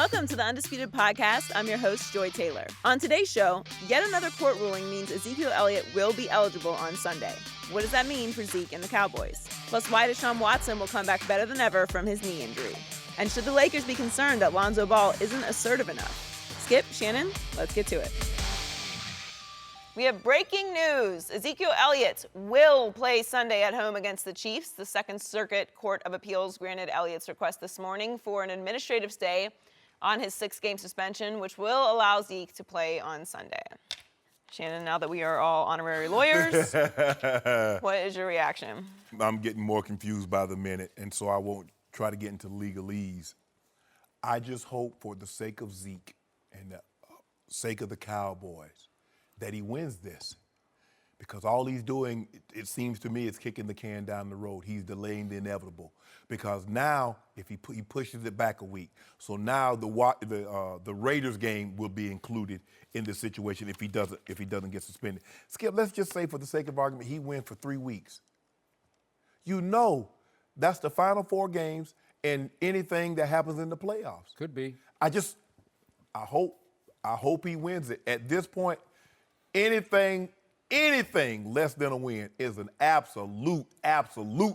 Welcome to the Undisputed Podcast. I'm your host, Joy Taylor. On today's show, yet another court ruling means Ezekiel Elliott will be eligible on Sunday. What does that mean for Zeke and the Cowboys? Plus, why Deshaun Watson will come back better than ever from his knee injury. And should the Lakers be concerned that Lonzo Ball isn't assertive enough? Skip, Shannon, let's get to it. We have breaking news. Ezekiel Elliott will play Sunday at home against the Chiefs. The Second Circuit Court of Appeals granted Elliott's request this morning for an administrative stay on his 6-game suspension, which will allow Zeke to play on Sunday. Shannon, now that we are all honorary lawyers, what is your reaction? I'm getting more confused by the minute, and so I won't try to get into legalese. I just hope for the sake of Zeke and the sake of the Cowboys that he wins this. Because all he's doing, it seems to me, is kicking the can down the road. He's delaying the inevitable. Because now, if he pushes it back a week, so now the Raiders game will be included in this situation if he doesn't get suspended. Skip, let's just say, for the sake of argument, he wins for 3 weeks. You know, that's the final 4 games and anything that happens in the playoffs. Could be. I hope he wins it. At this point, anything less than a win is an absolute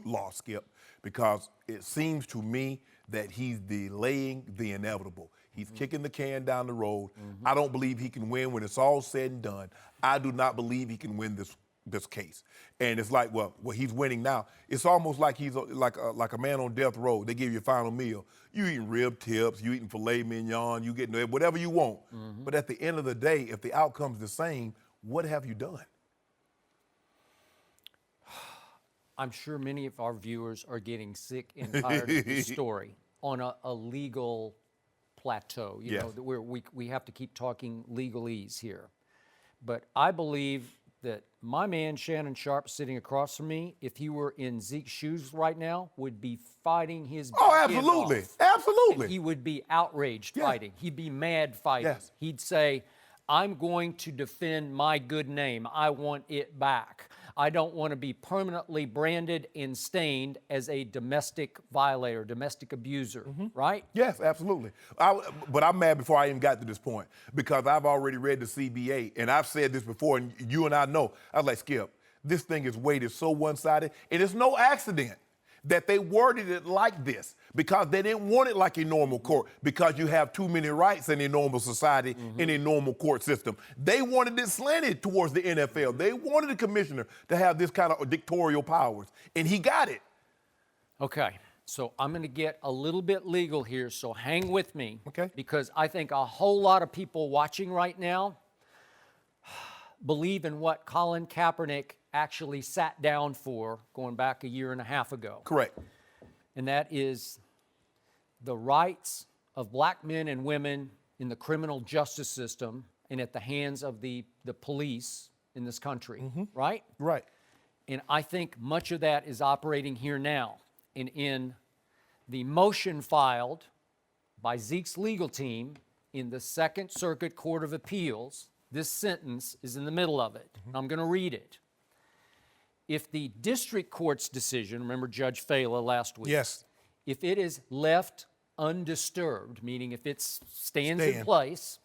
loss, Skip, because it seems to me that he's delaying the inevitable. He's kicking the can down the road. I don't believe he can win when it's all said and done. I do not believe he can win this case. And it's like, well, he's winning now. It's almost like he's like a man on death row. They give you a final meal. You eating rib tips, you eating filet mignon, you getting whatever you want. But at the end of the day, if the outcome's the same, what have you done? I'm sure many of our viewers are getting sick and tired of this story on a legal plateau. You know, that we have to keep talking legalese here. But I believe that my man, Shannon Sharpe, sitting across from me, if he were in Zeke's shoes right now, would be fighting his absolutely. off. Absolutely. And he would be outraged fighting. He'd be mad fighting. Yes. He'd say, I'm going to defend my good name. I want it back. I don't want to be permanently branded and stained as a domestic violator, domestic abuser, right? Yes, absolutely. But I'm mad before I even got to this point because I've already read the CBA, and I've said this before, and you and I know. I was like, Skip, this thing is weighted so one-sided, and it's no accident that they worded it like this because they didn't want it like a normal court because you have too many rights in a normal society, in a normal court system. They wanted it slanted towards the NFL. They wanted the commissioner to have this kind of dictatorial powers, and he got it. Okay, so I'm going to get a little bit legal here, so hang with me. Okay. Because I think a whole lot of people watching right now believe in what Colin Kaepernick actually sat down for going back a year and a half ago. Correct. And that is the rights of black men and women in the criminal justice system and at the hands of the police in this country, right? Right. And I think much of that is operating here now. And in the motion filed by Zeke's legal team in the Second Circuit Court of Appeals, this sentence is in the middle of it. I'm going to read it. If the district court's decision, remember Judge Fela last week, Yes. if it is left undisturbed, meaning if it stands in place,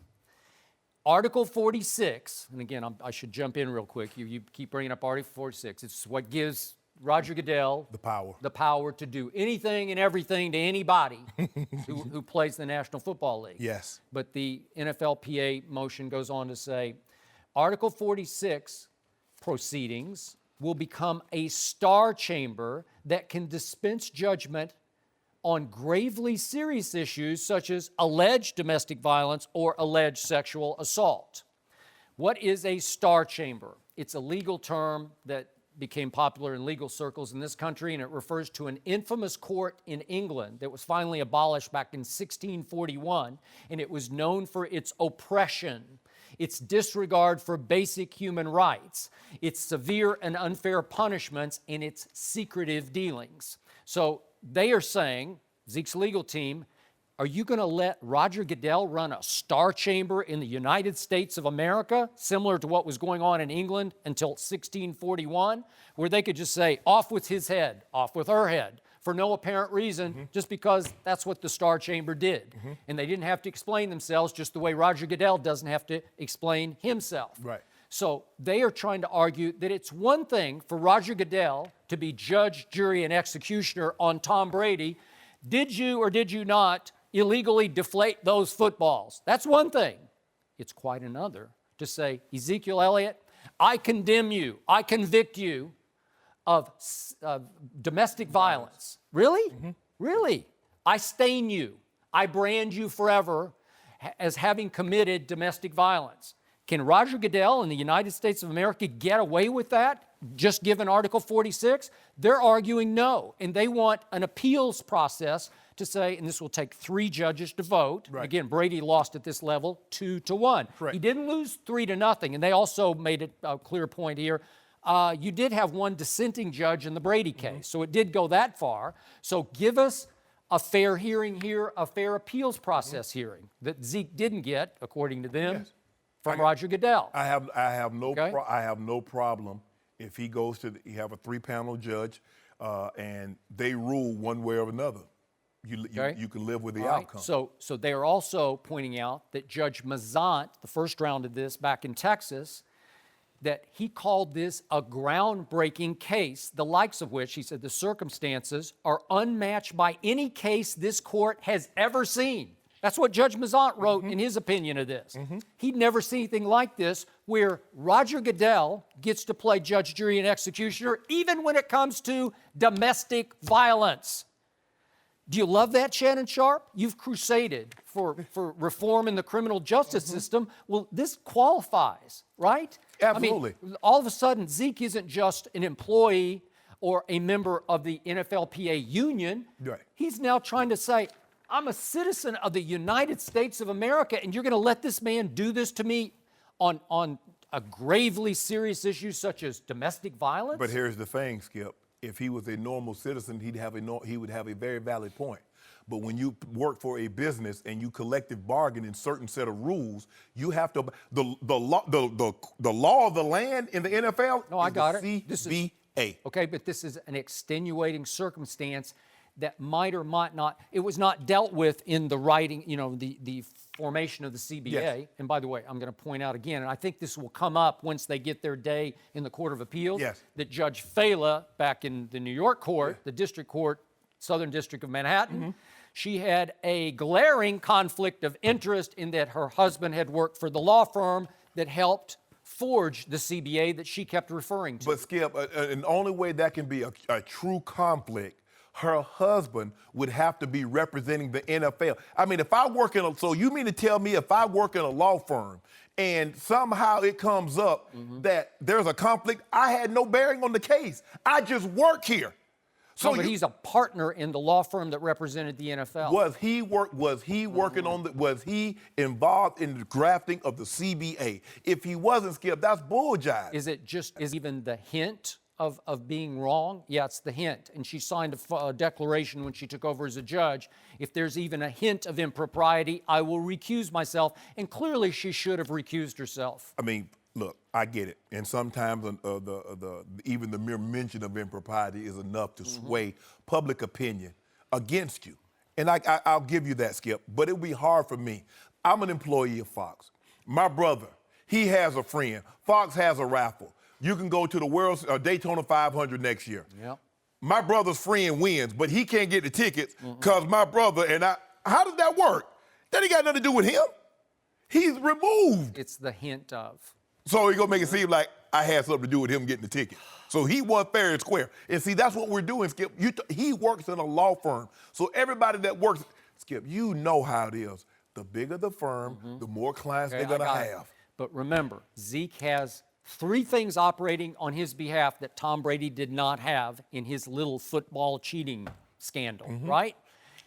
Article 46, and again, I should jump in real quick. You keep bringing up Article 46. It's what gives Roger Goodell the power to do anything and everything to anybody who plays the National Football League. Yes. But the NFLPA motion goes on to say, Article 46 proceedings will become a star chamber that can dispense judgment on gravely serious issues such as alleged domestic violence or alleged sexual assault. What is a star chamber? It's a legal term that became popular in legal circles in this country, and it refers to an infamous court in England that was finally abolished back in 1641, and it was known for its oppression, its disregard for basic human rights, its severe and unfair punishments, and its secretive dealings. So they are saying, Zeke's legal team, Are you going to let Roger Goodell run a star chamber in the United States of America, similar to what was going on in England until 1641, where they could just say, off with his head, off with her head, for no apparent reason, just because that's what the star chamber did. And they didn't have to explain themselves, just the way Roger Goodell doesn't have to explain himself. Right. So they are trying to argue that it's one thing for Roger Goodell to be judge, jury, and executioner on Tom Brady. Did you or did you not illegally deflate those footballs? That's one thing. It's quite another to say, Ezekiel Elliott, I condemn you, I convict you of domestic violence. Really? Really? I stain you. I brand you forever as having committed domestic violence. Can Roger Goodell in the United States of America get away with that, just given Article 46? They're arguing no, and they want an appeals process to say, and this will take 3 judges to vote. Right. Again, Brady lost at this level 2-1. Correct. He didn't lose 3-0, and they also made it a clear point here. You did have one dissenting judge in the Brady case, so it did go that far. So give us a fair hearing here, a fair appeals process hearing that Zeke didn't get, according to them, Yes. from Roger Goodell. I have no Okay. I have no problem if he goes to you have a 3-panel judge and they rule one way or another. You can live with the All right. outcome. So they are also pointing out that Judge Mazant, the first round of this back in Texas, that he called this a groundbreaking case, the likes of which, he said, the circumstances are unmatched by any case this court has ever seen. That's what Judge Mazant wrote in his opinion of this. He'd never seen anything like this, where Roger Goodell gets to play judge, jury, and executioner, even when it comes to domestic violence. Do you love that, Shannon Sharpe? You've crusaded for reform in the criminal justice system. Well, this qualifies, right? Absolutely. I mean, all of a sudden, Zeke isn't just an employee or a member of the NFLPA union. Right. He's now trying to say, I'm a citizen of the United States of America, and you're going to let this man do this to me on a gravely serious issue such as domestic violence? But here's the thing, Skip. If he was a normal citizen, he would have a very valid point. But when you work for a business and you collective bargain in certain set of rules, you have to the law of the land in the NFL. No, I is got the it. This is- CBA. Okay, but this is an extenuating circumstance that might or might not, it was not dealt with in the writing, the formation of the CBA. Yes. And by the way, I'm going to point out again, and I think this will come up once they get their day in the Court of Appeals, Yes. that Judge Fela, back in the New York court, the District Court, Southern District of Manhattan, she had a glaring conflict of interest in that her husband had worked for the law firm that helped forge the CBA that she kept referring to. But Skip, and the only way that can be a true conflict, her husband would have to be representing the NFL. I mean, if I work so you mean to tell me if I work in a law firm and somehow it comes up that there's a conflict, I had no bearing on the case. I just work here. So but he's a partner in the law firm that represented the NFL. Was he working on was he involved in the drafting of the CBA? If he wasn't, Skip, that's bull jive. Is even the hint of being wrong? Yeah, it's the hint. And she signed a declaration when she took over as a judge. If there's even a hint of impropriety, I will recuse myself. And clearly she should have recused herself. I mean, look, I get it. And sometimes even the mere mention of impropriety is enough to sway public opinion against you. And I'll give you that, Skip. But it'll be hard for me. I'm an employee of Fox. My brother, he has a friend. Fox has a raffle. You can go to the Daytona 500 next year. Yep. My brother's friend wins, but he can't get the tickets because my brother and I, how does that work? That ain't got nothing to do with him. He's removed. It's the hint of. So he's going to make it seem like I had something to do with him getting the ticket. So he won fair and square. And see, that's what we're doing, Skip. He works in a law firm. So everybody that works, Skip, you know how it is. The bigger the firm, the more clients they're going to have. But remember, Zeke has 3 things operating on his behalf that Tom Brady did not have in his little football cheating scandal, right?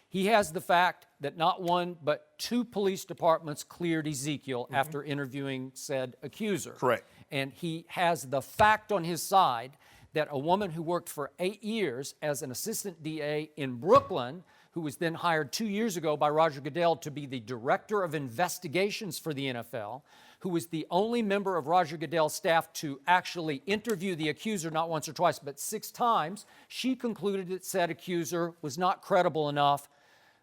He has the fact that not 1, but 2 police departments cleared Ezekiel after interviewing said accuser. Correct. And he has the fact on his side that a woman who worked for 8 years as an assistant DA in Brooklyn, who was then hired 2 years ago by Roger Goodell to be the director of investigations for the NFL, who was the only member of Roger Goodell's staff to actually interview the accuser not once or twice, but 6 times, she concluded that said accuser was not credible enough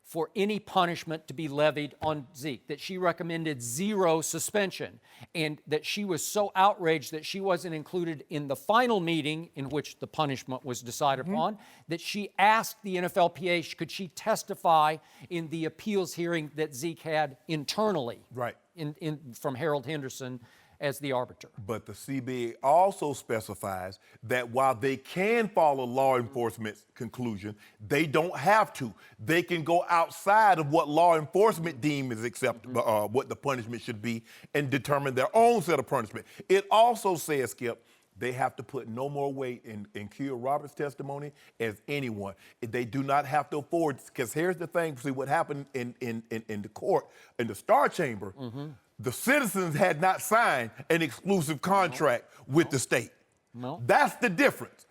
for any punishment to be levied on Zeke, that she recommended 0 suspension, and that she was so outraged that she wasn't included in the final meeting in which the punishment was decided upon, that she asked the NFLPA, could she testify in the appeals hearing that Zeke had internally Right. from Harold Henderson as the arbiter. But the CBA also specifies that while they can follow law enforcement's conclusion, they don't have to. They can go outside of what law enforcement deems is acceptable, what the punishment should be, and determine their own set of punishment. It also says, Skip, they have to put no more weight in Keir Roberts' testimony as anyone. They do not have to afford, because here's the thing, see what happened in the court, in the Star Chamber, the citizens had not signed an exclusive contract with the state. No. That's the difference.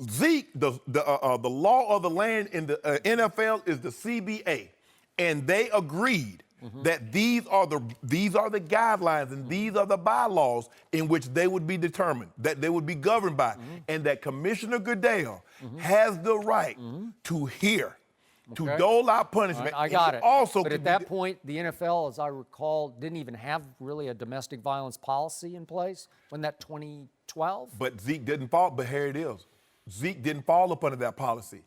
Zeke, the law of the land in the NFL is the CBA, and they agreed that these are the guidelines and these are the bylaws in which they would be determined, that they would be governed by, and that Commissioner Goodell has the right to hear, to dole out punishment. I got it. Also, but at that point, the NFL, as I recall, didn't even have really a domestic violence policy in place. Wasn't that 2012? But Zeke didn't fall, but here it is. Zeke didn't fall up under that policy.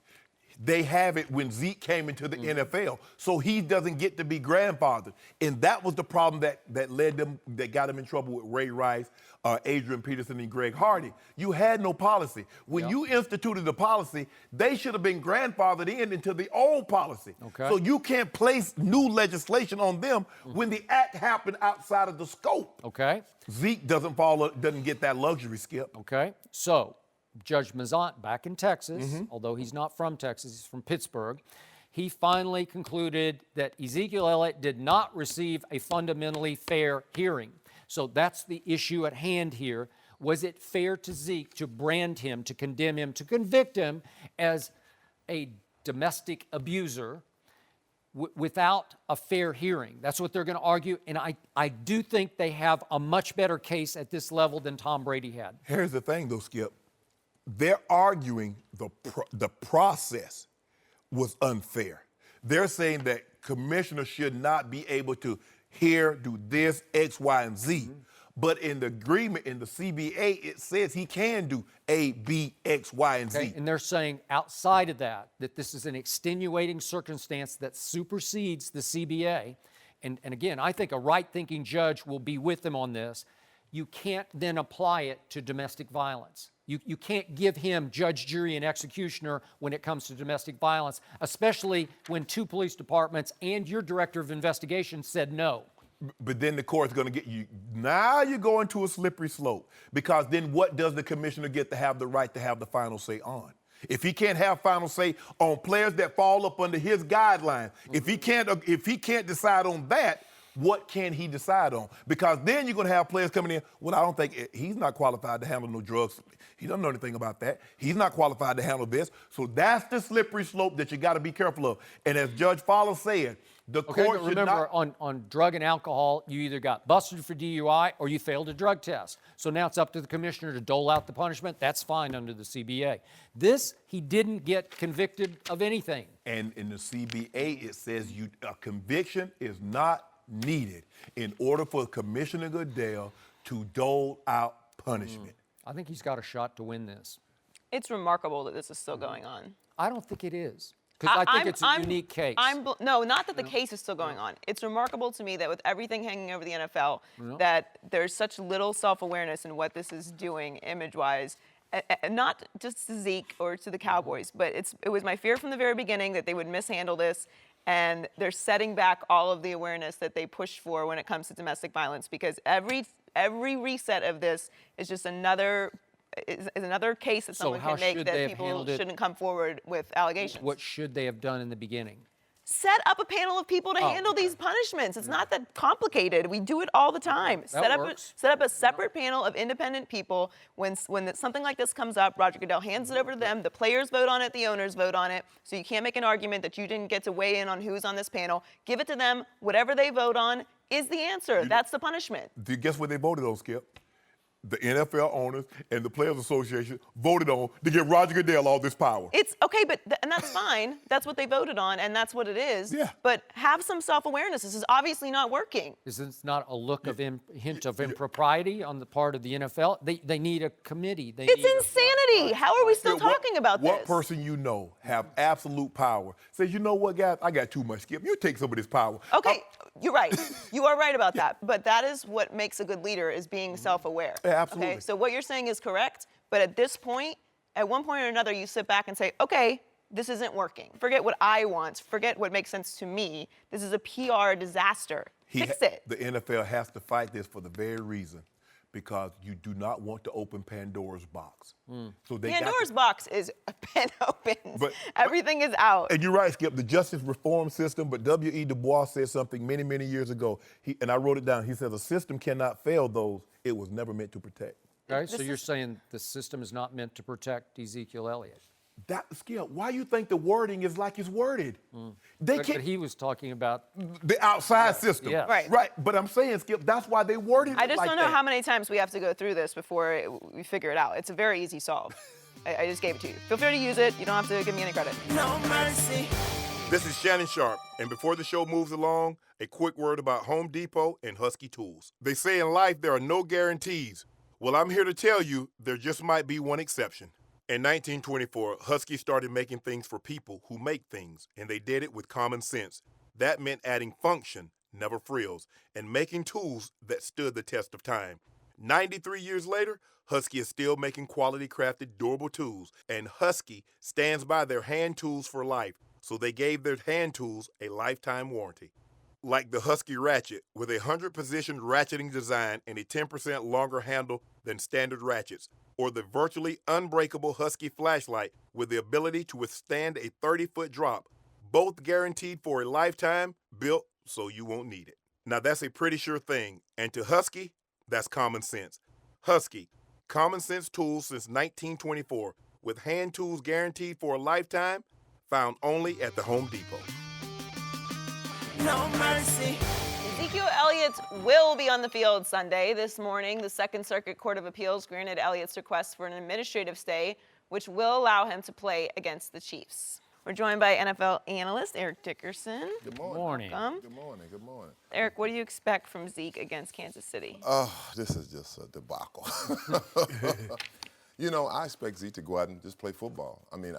They have it when Zeke came into the NFL, so he doesn't get to be grandfathered. And that was the problem that got him in trouble with Ray Rice, Adrian Peterson, and Greg Hardy. You had no policy. When you instituted the policy, they should have been grandfathered into the old policy. Okay. So you can't place new legislation on them when the act happened outside of the scope. Okay. Zeke doesn't get that luxury, Skip. Okay. So Judge Mazant, back in Texas, although he's not from Texas, he's from Pittsburgh, he finally concluded that Ezekiel Elliott did not receive a fundamentally fair hearing. So that's the issue at hand here. Was it fair to Zeke to brand him, to condemn him, to convict him as a domestic abuser without a fair hearing? That's what they're going to argue, and I do think they have a much better case at this level than Tom Brady had. Here's the thing, though, Skip. They're arguing the process was unfair. They're saying that commissioners should not be able to do this, X, Y, and Z. But in the agreement, in the CBA, it says he can do A, B, X, Y, and Z. And they're saying outside of that this is an extenuating circumstance that supersedes the CBA. And again, I think a right-thinking judge will be with them on this. You can't then apply it to domestic violence. You can't give him judge, jury, and executioner when it comes to domestic violence, especially when 2 police departments and your director of investigation said no. But then the court's going to get you. Now you're going to a slippery slope, because then what does the commissioner get to have the right to have the final say on? If he can't have final say on players that fall up under his guidelines, if he can't decide on that, what can he decide on? Because then you're going to have players coming in, well, I don't think he's not qualified to handle no drugs. He doesn't know anything about that. He's not qualified to handle this. So that's the slippery slope that you got to be careful of. And as Judge Fowler said, the court should remember, not... on drug and alcohol, you either got busted for DUI or you failed a drug test. So now it's up to the commissioner to dole out the punishment. That's fine under the CBA. This, he didn't get convicted of anything. And in the CBA, it says a conviction is not needed in order for Commissioner Goodell to dole out punishment. I think he's got a shot to win this. It's remarkable that this is still going on. I don't think it is. Because I think it's a unique case. No, not that the case is still going on. It's remarkable to me that with everything hanging over the NFL, that there's such little self-awareness in what this is doing image-wise. Not just to Zeke or to the Cowboys, but it was my fear from the very beginning that they would mishandle this, and they're setting back all of the awareness that they pushed for when it comes to domestic violence, because every reset of this is just another case that someone can make that people shouldn't come forward with allegations. What should they have done in the beginning? Set up a panel of people to handle these punishments. It's not that complicated. We do it all the time. Set up a separate panel of independent people. When something like this comes up, Roger Goodell hands it over to them. The players vote on it. The owners vote on it. So you can't make an argument that you didn't get to weigh in on who's on this panel. Give it to them. Whatever they vote on is the answer. That's the punishment. Guess what they voted on, Skip? The NFL owners and the Players Association voted on to give Roger Goodell all this power. It's okay, and that's fine. That's what they voted on, and that's what it is. Yeah. But have some self-awareness. This is obviously not working. Is this not a look of hint of impropriety on the part of the NFL? They need a committee. It's insanity. How are we still talking about this? What person you know have absolute power says, you know what, guys, I got too much, Skip. You take some of this power. Okay, you're right. You are right about that. But that is what makes a good leader, is being self-aware. Yeah, absolutely. Okay, so what you're saying is correct, but at this point, at one point or another, you sit back and say, okay, this isn't working. Forget what I want. Forget what makes sense to me. This is a PR disaster. Fix it. The NFL has to fight this for the very reason, because you do not want to open Pandora's box. So Pandora's box is been opened. Everything is out. And you're right, Skip, the justice reform system, but W.E. Du Bois said something many, many years ago, and I wrote it down. He says, a system cannot fail those it was never meant to protect. Okay, so you're saying the system is not meant to protect Ezekiel Elliott? Skip, why you think the wording is like it's worded? But he was talking about the outside system. Yes. Right. But I'm saying, Skip, that's why they worded it I just like don't know that. how many times we have to go through this before we figure it out. It's a very easy solve. I just gave it to you. Feel free to use it. You don't have to give me any credit. No mercy. This is Shannon Sharpe, and before the show moves along, a quick word about Home Depot and Husky Tools. They say in life there are no guarantees. Well, I'm here to tell you there just might be one exception. In 1924, Husky started making things for people who make things, and they did it with common sense. That meant adding function, never frills, and making tools that stood the test of time. 93 years later, Husky is still making quality-crafted, durable tools, and Husky stands by their hand tools for life, so they gave their hand tools a lifetime warranty. Like the Husky Ratchet, with a 100-position ratcheting design and a 10% longer handle than standard ratchets, or the virtually unbreakable Husky Flashlight with the ability to withstand a 30-foot drop, both guaranteed for a lifetime, built so you won't need it. Now that's a pretty sure thing, and to Husky, that's common sense. Husky, common sense tools since 1924, with hand tools guaranteed for a lifetime, found only at the Home Depot. No mercy. Ezekiel Elliott will be on the field Sunday. This morning, the Second Circuit Court of Appeals granted Elliott's request for an administrative stay, which will allow him to play against the Chiefs. We're joined by NFL analyst Eric Dickerson. Good morning. Morning. Welcome. Good morning. Good morning. Eric, what do you expect from Zeke against Kansas City? Oh, this is just a debacle. I expect Zeke to go out and just play football. I mean,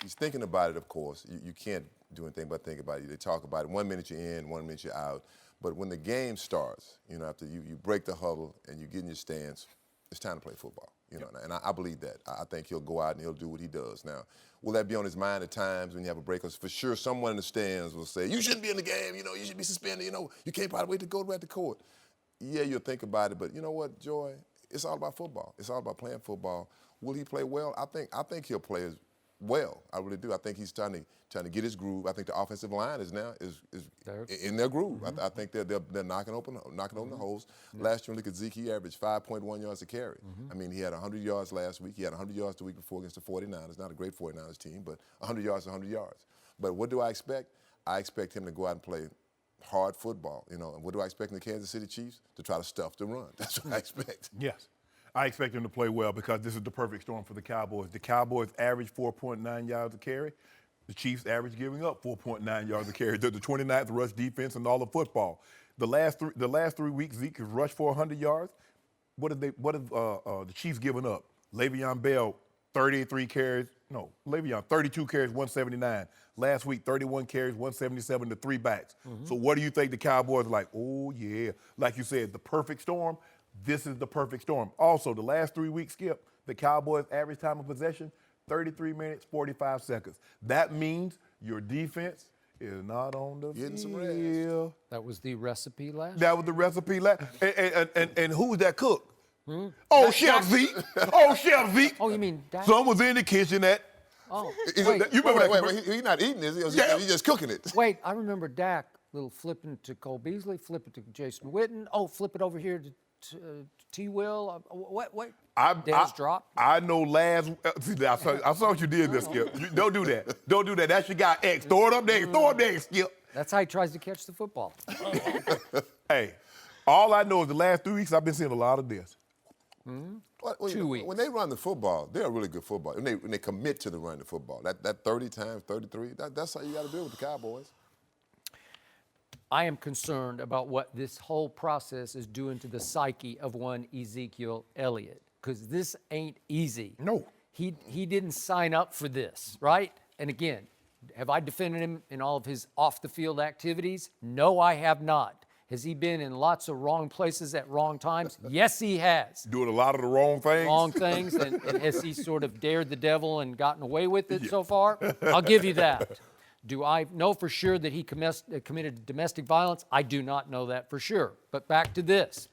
he's thinking about it, of course. You can't do anything but think about it. They talk about it. 1 minute you're in, 1 minute you're out. But when the game starts, after you break the huddle and you get in your stance, it's time to play football. And I believe that. I think he'll go out and he'll do what he does. Now, will that be on his mind at times when you have a break? For sure, someone in the stands will say, you shouldn't be in the game, you should be suspended, you can't probably wait to go back to court. Yeah, you'll think about it, but you know what, Joy? It's all about football. It's all about playing football. Will he play well? I think he'll play well. I really do. I think he's trying to get his groove. I think the offensive line is in their groove. Mm-hmm. I think they're knocking open the holes. Mm-hmm. Last year, look at Zeke. He averaged 5.1 yards a carry. Mm-hmm. I mean, he had 100 yards last week. He had 100 yards the week before against the 49ers. Not a great 49ers team, but 100 yards is 100 yards. But what do I expect? I expect him to go out and play hard football. And what do I expect in the Kansas City Chiefs? To try to stuff the run. That's what I expect. Yes. I expect him to play well because this is the perfect storm for the Cowboys. The Cowboys average 4.9 yards a carry. The Chiefs average giving up 4.9 yards a carry. They're the 29th rush defense in all of football. The last 3 weeks, Zeke has rushed for 100 yards. What have the Chiefs given up? Le'Veon Bell, 32 carries, 179. Last week, 31 carries, 177 to 3 backs. Mm-hmm. So what do you think the Cowboys are like? Oh, yeah. Like you said, the perfect storm. This is the perfect storm. Also, the last 3 weeks, Skip, the Cowboys' average time of possession, 33 minutes, 45 seconds. That means your defense is not on the Getting some field. rest. That was the recipe last That was the recipe last. And who was that cook? Oh, Chef Zeke. Oh, Chef Zeke. Oh, you mean Dak? Someone was in the kitchen at Oh, You remember wait, he's not eating this. He's just cooking it. wait, I remember Dak, little flipping to Cole Beasley, flipping to Jason Witten. Oh, flip it over here to T. Will. What? Dez drop. I know last. See, I saw what you did there, Skip. Don't do that. Don't do that. That's your guy X. Throw it up there. Throw it up there, Skip. That's how he tries to catch the football. Hey, all I know is the last 3 weeks I've been seeing a lot of this. Well, 2 weeks. When they run the football, they're a really good football. When they commit to the run the football, that 30 times 33, that's how you got to do it with the Cowboys. I am concerned about what this whole process is doing to the psyche of one Ezekiel Elliott, because this ain't easy. No. He didn't sign up for this, right? And again, have I defended him in all of his off-the-field activities? No, I have not. Has he been in lots of wrong places at wrong times? Yes, he has. Doing a lot of the wrong things. Wrong things, and has he sort of dared the devil and gotten away with it so far? I'll give you that. Do I know for sure that he committed domestic violence? I do not know that for sure. But back to this.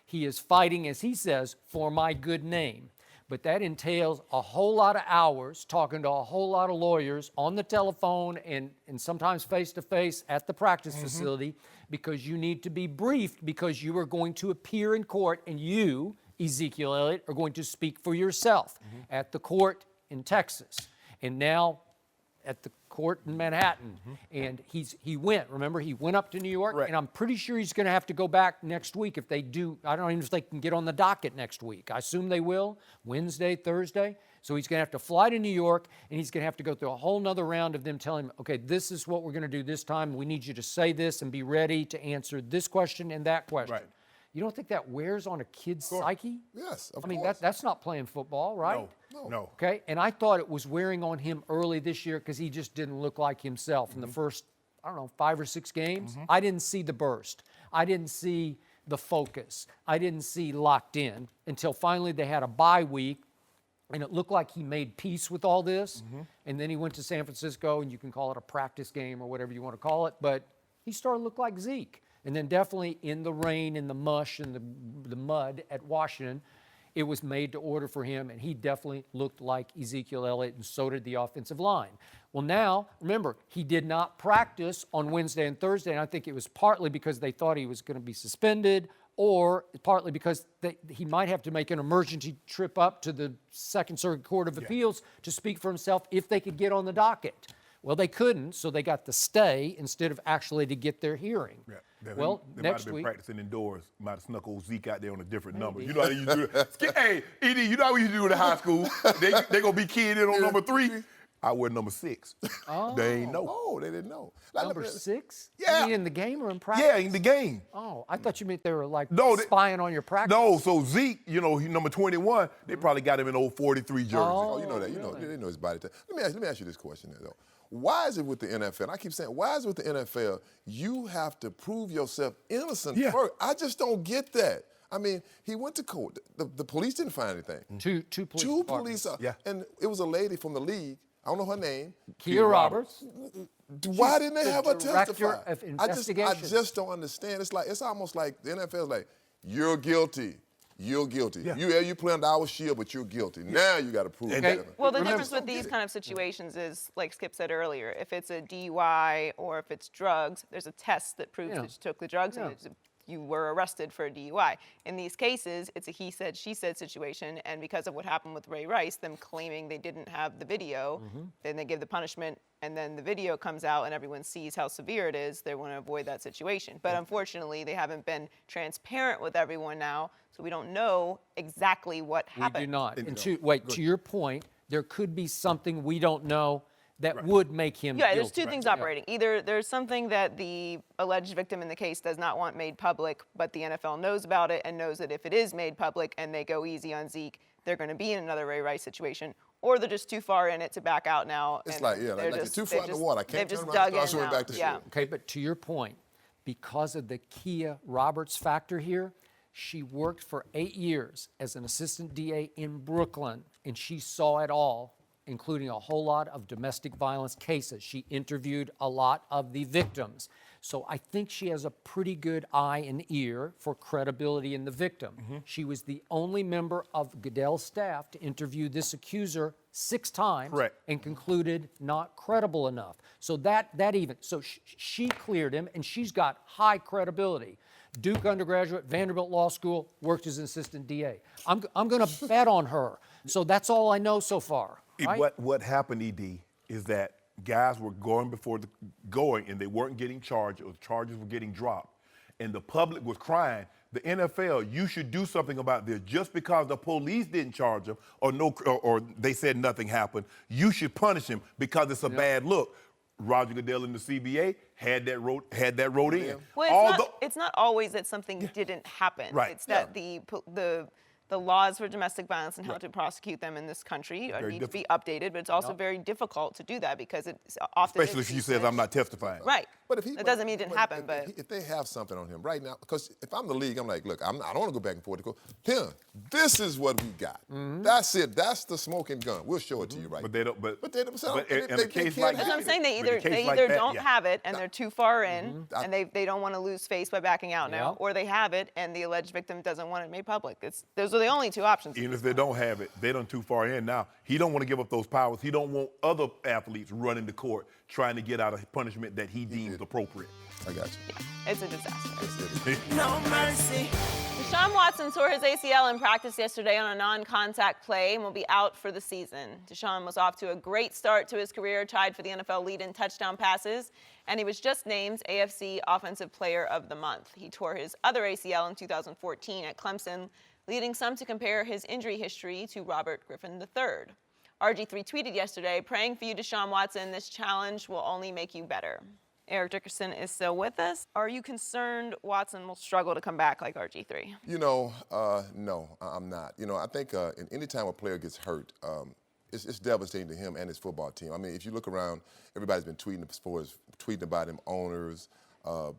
He is fighting, as he says, for my good name. But that entails a whole lot of hours talking to a whole lot of lawyers on the telephone and sometimes face-to-face at the practice facility, because you need to be briefed, because you are going to appear in court, and you, Ezekiel Elliott, are going to speak for yourself at the court in Texas. And now at the court in Manhattan. And he went up to New York, right. And I'm pretty sure he's going to have to go back next week if they do. I don't even know if they can get on the docket next week. I assume they will, Wednesday, Thursday. So he's going to have to fly to New York, and he's going to have to go through a whole nother round of them telling him, okay, this is what we're going to do this time. We need you to say this and be ready to answer this question and that question. Right. You don't think that wears on a kid's psyche? Yes, of I mean, course. that's not playing football, right? No. Okay, and I thought it was wearing on him early this year because he just didn't look like himself in the first, 5 or 6 games. I didn't see the burst. I didn't see the focus. I didn't see locked in until finally they had a bye week, and it looked like he made peace with all this. And then he went to San Francisco, and you can call it a practice game or whatever you want to call it, but he started to look like Zeke. And then definitely in the rain, in the mush, and the mud at Washington, it was made to order for him, and he definitely looked like Ezekiel Elliott, and so did the offensive line. Well, now, remember, he did not practice on Wednesday and Thursday, and I think it was partly because they thought he was going to be suspended, or partly because he might have to make an emergency trip up to the Second Circuit Court of Appeals to speak for himself if they could get on the docket. Well, they couldn't, so they got the stay instead of actually to get their hearing. Yeah. Well, they next might have been week, practicing indoors. Might have snuck old Zeke out there on a different number. Maybe. You know how you do it. Hey, Ed, you know how you do it in high school. They gonna be keyed in on number 3. I wear number 6. They ain't know. Oh, they didn't know. number 6? Yeah. You mean in the game or in practice? Yeah, in the game. Oh, I thought you meant they were like No, spying on your practice. No, so Zeke, he number 21. They probably got him in old 43 jersey. Oh, you know that. They know his body type. Let me ask you this question then, though. Why is it with the NFL? And I keep saying, why is it with the NFL? You have to prove yourself innocent first. I just don't get that. I mean, he went to court. The police didn't find anything. Two police. And it was a lady from the league. I don't know her name. Kia Roberts. Why didn't they have her testify? Director of investigation. I just don't understand. It's almost like the NFL is like, you're guilty. You're guilty. Yeah. You play under our shield, but you're guilty. Now you got to prove it. Well, the difference with these kind of situations is, like Skip said earlier, if it's a DUI or if it's drugs, there's a test that proves that you took the drugs and you were arrested for a DUI. In these cases, it's a he said, she said situation, and because of what happened with Ray Rice, them claiming they didn't have the video, then they give the punishment, and then the video comes out and everyone sees how severe it is, they want to avoid that situation. But unfortunately, they haven't been transparent with everyone now, so we don't know exactly what happened. We do not. And to your point, there could be something we don't know that would make him guilty. There's two things operating. Either there's something that the alleged victim in the case does not want made public, but the NFL knows about it and knows that if it is made public and they go easy on Zeke, they're going to be in another Ray Rice situation. Or they're just too far in it to back out now. It's like you're too far in the water. I can't turn around and swim back to shore. Okay, but to your point, because of the Kia Roberts factor here, she worked for 8 years as an assistant DA in Brooklyn, and she saw it all, including a whole lot of domestic violence cases. She interviewed a lot of the victims. So I think she has a pretty good eye and ear for credibility in the victim. She was the only member of Goodell's staff to interview this accuser 6 times Correct. and concluded not credible enough. So she cleared him, and she's got high credibility. Duke undergraduate, Vanderbilt Law School, worked as an assistant DA. I'm going to bet on her. So that's all I know so far. Right? What happened, ED, is that guys were going and they weren't getting charged, or the charges were getting dropped. And the public was crying, the NFL, you should do something about this. Just because the police didn't charge them or they said nothing happened, you should punish him because it's a bad look. Roger Goodell and the CBA had that wrote in. Well, it's not always that something didn't happen. Right. It's that the laws for domestic violence and how to prosecute them in this country need to be updated, but it's also very difficult to do that because it's often... Especially if she says, I'm not testifying. Right. But that doesn't mean it didn't happen, but... If they have something on him right now, because if I'm the league, I'm like, look, I don't want to go back and forth. Here, this is what we got. That's it. That's the smoking gun. We'll show it to you right But they don't. But in a case That's like what I'm saying. They either don't have it and they're too far in and they don't want to lose face by backing out now, or they have it and the alleged victim doesn't want it made public. Those are the only 2 options. Even if they don't have it, they done too far in now. He don't want to give up those powers. He don't want other athletes running the court trying to get out of punishment that he deems appropriate. I got you. Yeah, it's a disaster. No mercy. Deshaun Watson tore his ACL in practice yesterday on a non-contact play and will be out for the season. Deshaun was off to a great start to his career, tied for the NFL lead in touchdown passes, and he was just named AFC Offensive Player of the Month. He tore his other ACL in 2014 at Clemson, leading some to compare his injury history to Robert Griffin III. RG3 tweeted yesterday, praying for you, Deshaun Watson. This challenge will only make you better. Eric Dickerson is still with us. Are you concerned Watson will struggle to come back like RG3? No, I'm not. I think any time a player gets hurt, it's devastating to him and his football team. I mean, if you look around, everybody's been tweeting about him, owners,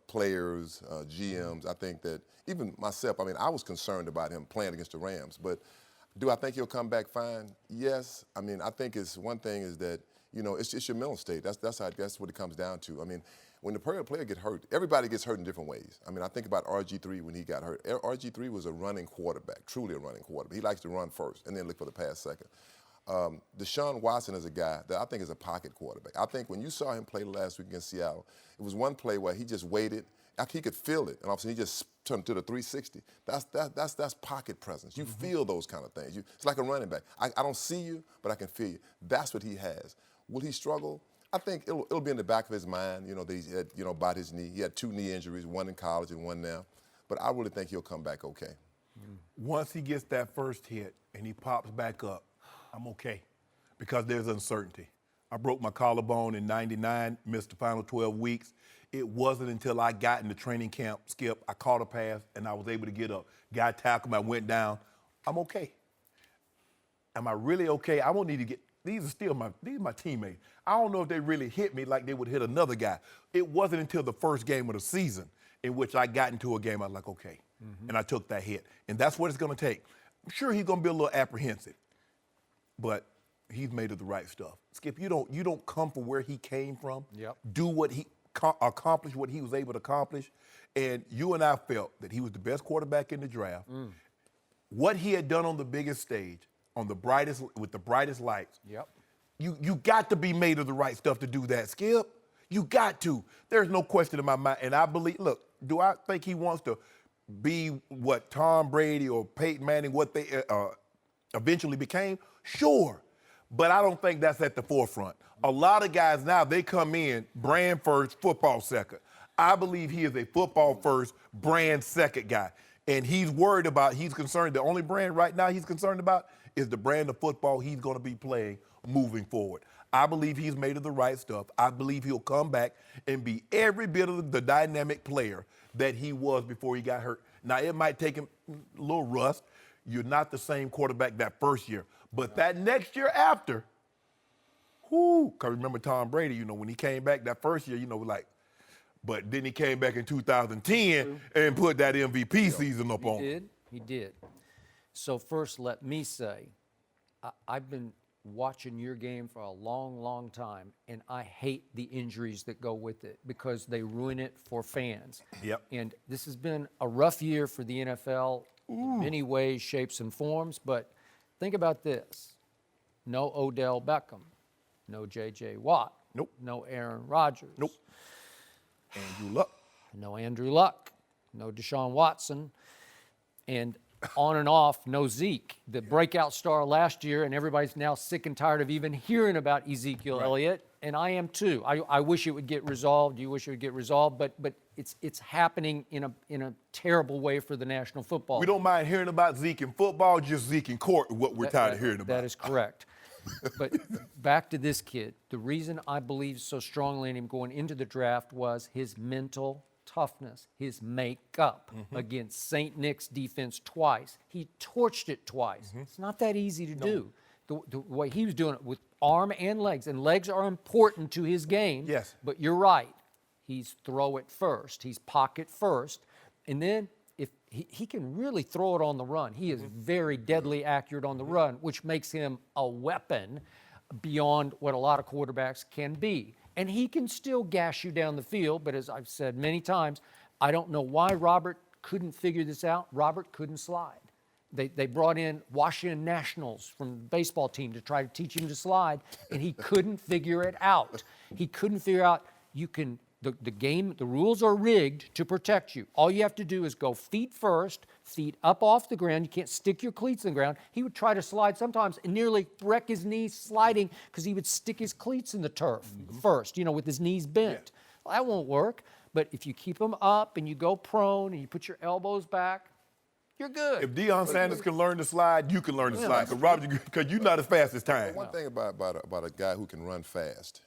players, GMs. I think that even myself, I was concerned about him playing against the Rams. But do I think he'll come back fine? Yes. I mean, I think one thing is that, it's your mental state. That's what it comes down to. I mean, when the player gets hurt, everybody gets hurt in different ways. I mean, I think about RG3 when he got hurt. RG3 was a running quarterback, truly a running quarterback. He likes to run first and then look for the pass second. Deshaun Watson is a guy that I think is a pocket quarterback. I think when you saw him play last week against Seattle, it was one play where he just waited. He could feel it, and all of a sudden he just turned to the 360. That's pocket presence. You feel those kind of things. It's like a running back. I don't see you, but I can feel you. That's what he has. Will he struggle? I think it'll be in the back of his mind, that he had, about his knee. He had 2 knee injuries, one in college and one now. But I really think he'll come back okay. Once he gets that first hit and he pops back up, I'm okay because there's uncertainty. I broke my collarbone in '99, missed the final 12 weeks. It wasn't until I got in the training camp, Skip, I caught a pass and I was able to get up. Guy tackled me, I went down. I'm okay. Am I really okay? I won't need to get. These are my teammates. I don't know if they really hit me like they would hit another guy. It wasn't until the first game of the season in which I got into a game, I was like, okay. And I took that hit. And that's what it's going to take. I'm sure he's going to be a little apprehensive, but he's made of the right stuff. Skip, you don't come from where he came from. Yep. Do what accomplish what he was able to accomplish. And you and I felt that he was the best quarterback in the draft. What he had done on the biggest stage, with the brightest lights. Yep. You got to be made of the right stuff to do that, Skip. You got to. There's no question in my mind. And I believe, look, do I think he wants to be what Tom Brady or Peyton Manning, what they eventually became? Sure. But I don't think that's at the forefront. A lot of guys now, they come in brand first, football second. I believe he is a football first, brand second guy. And he's concerned, the only brand right now he's concerned about is the brand of football he's going to be playing moving forward. I believe he's made of the right stuff. I believe he'll come back and be every bit of the dynamic player that he was before he got hurt. Now, it might take him a little rust. You're not the same quarterback that first year. But that next year after, because remember Tom Brady, when he came back that first year, but then he came back in 2010 and put that MVP season up on him. He did. So first, let me say, I've been watching your game for a long, long time, and I hate the injuries that go with it because they ruin it for fans. Yep. And this has been a rough year for the NFL in many ways, shapes, and forms, but think about this. No Odell Beckham. No J.J. Watt. Nope. No Aaron Rodgers. Nope. Andrew Luck. No Andrew Luck. No Deshaun Watson. And on and off, no Zeke, the breakout star last year, and everybody's now sick and tired of even hearing about Ezekiel Elliott, and I am too. I wish it would get resolved. You wish it would get resolved, but it's happening in a terrible way for the National Football. We don't mind hearing about Zeke in football, just Zeke in court, what we're tired of hearing about. That is correct. But back to this kid, the reason I believe so strongly in him going into the draft was his mental toughness, his makeup against St. Nick's defense twice. He torched it twice. It's not that easy to do. The way he was doing it with arm and legs are important to his game. Yes. But you're right. He's throw it first. He's pocket first. And then if he can really throw it on the run. He is very deadly accurate on the run, which makes him a weapon beyond what a lot of quarterbacks can be. And he can still gash you down the field, but as I've said many times, I don't know why Robert couldn't figure this out. Robert couldn't slide. They brought in Washington Nationals from the baseball team to try to teach him to slide, and he couldn't figure it out. He couldn't figure out the rules are rigged to protect you. All you have to do is go feet first, feet up off the ground. You can't stick your cleats in the ground. He would try to slide sometimes and nearly wreck his knees sliding because he would stick his cleats in the turf first, with his knees bent. Well, that won't work. But if you keep them up and you go prone and you put your elbows back, you're good. If Deion Sanders can learn to slide, you can learn to slide. Because you're not as fast as time. One thing about a guy who can run fast,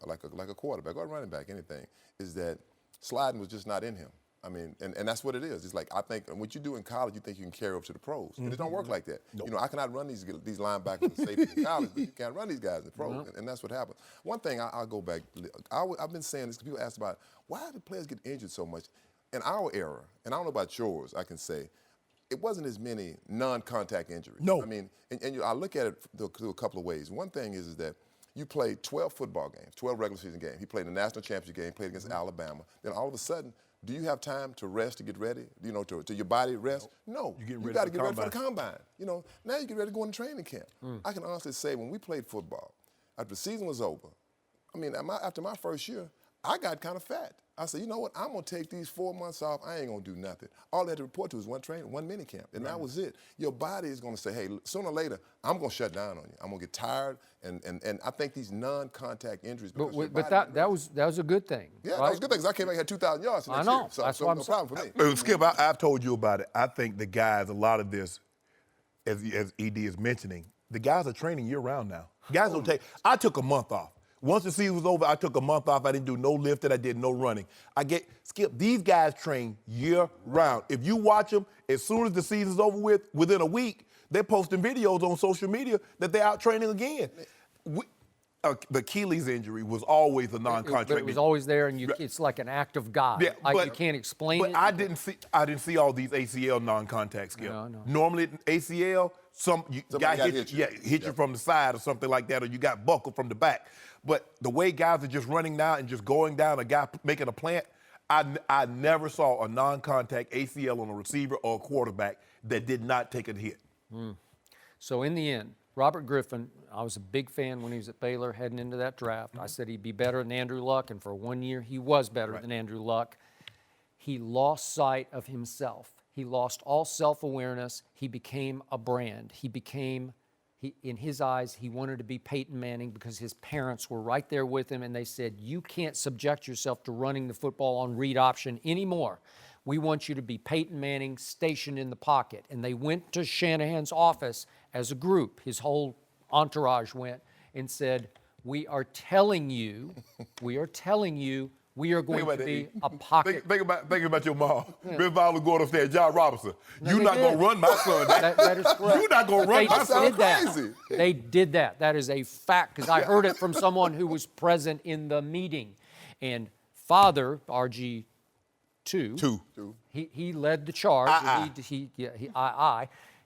like a quarterback or a running back, anything, is that sliding was just not in him. I mean, and that's what it is. It's like, I think what you do in college, you think you can carry over to the pros. And it don't work like that. Nope. I cannot run these linebackers and safeties in college, but you can't run these guys in the pros. And that's what happens. One thing, I'll go back. I've been saying this because people ask about, why do players get injured so much? In our era, and I don't know about yours, I can say, it wasn't as many non-contact injuries. No. I mean, and I look at it through a couple of ways. One thing is that you played 12 football games, 12 regular season games. He played in the national championship game, played against Alabama. Then all of a sudden, do you have time to rest, to get ready, to your body rest? No. You got to get ready for the combine. Now you get ready to go into training camp. I can honestly say when we played football, after the season was over, I mean, after my first year, I got kind of fat. I said, you know what? I'm going to take these 4 months off. I ain't going to do nothing. All I had to report to was one training, one mini camp, and that was it. Your body is going to say, hey, sooner or later, I'm going to shut down on you. I'm going to get tired, and I think these non-contact injuries. But that was a good thing. Yeah, right? that was a good thing because I came back and had 2,000 yards the next I know. year. So, That's so what I'm no saying. problem for me. Skip, I've told you about it. I think the guys, a lot of this, as ED is mentioning, the guys are training year-round now. Guys don't take. I took a month off. Once the season was over, I took a month off. I didn't do no lifting. I did no running. Skip, these guys train year-round. If you watch them, as soon as the season's over with, within a week, they're posting videos on social media that they're out training again. The Achilles injury was always a non-contract. It was always there, and it's like an act of God. Yeah, you can't explain it. But I didn't see all these ACL non-contact skills. No. Normally ACL, guy hit you from the side or something like that, or you got buckled from the back. But the way guys are just running down and just going down, a guy making a plant, I never saw a non-contact ACL on a receiver or a quarterback that did not take a hit. So in the end, Robert Griffin, I was a big fan when he was at Baylor heading into that draft. I said he'd be better than Andrew Luck, and for 1 year he was better than Andrew Luck. He lost sight of himself. He lost all self-awareness. He became a brand. In his eyes, he wanted to be Peyton Manning because his parents were right there with him, and they said, you can't subject yourself to running the football on read option anymore. We want you to be Peyton Manning stationed in the pocket. And they went to Shanahan's office as a group. His whole entourage went and said, we are telling you we are going to be a pocket. Think about your mom. If I was going upstairs, John Robinson, you're not going to run my son. That is correct. You're not going to run my son. Crazy. They did that. That is a fact because I heard it from someone who was present in the meeting. And Father, RG2, he led the charge.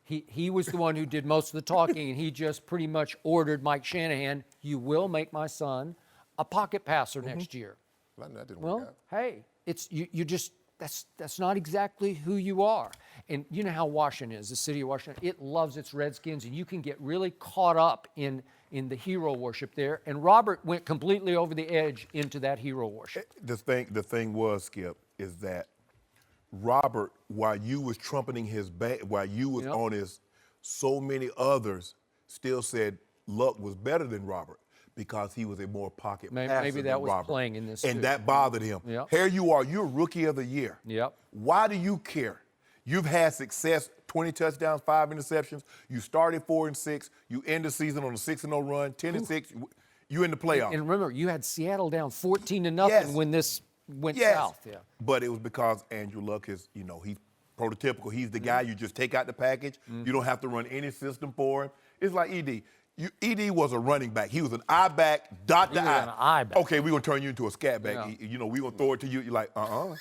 He was the one who did most of the talking, and he just pretty much ordered Mike Shanahan, you will make my son a pocket passer next year. Well, that didn't work out. Hey, it's you just that's not exactly who you are. And you know how Washington is, the city of Washington. It loves its Redskins, and you can get really caught up in the hero worship there. And Robert went completely over the edge into that hero worship. The thing was, Skip, is that Robert, while you was trumpeting his back, while you was on his, so many others still said Luck was better than Robert because he was a more pocket passer Maybe that than was Robert. playing in this and too. that bothered him. Yep. Here you are, you're Rookie of the Year. Yep. Why do you care? You've had success, 20 touchdowns, 5 interceptions. You started 4-6. You end the season on a 6-0 run, 10-6. You in the playoffs. And remember, you had Seattle down 14-0 Yes. when this went south. Yeah. But it was because Andrew Luck is, he's prototypical. He's the guy you just take out the package. You don't have to run any system for him. It's like ED. ED was a running back. He was an I back, dot He to was I. an I back. Okay, we're going to turn you into a scat back. Yeah. We're going to throw it to you. You're like, no,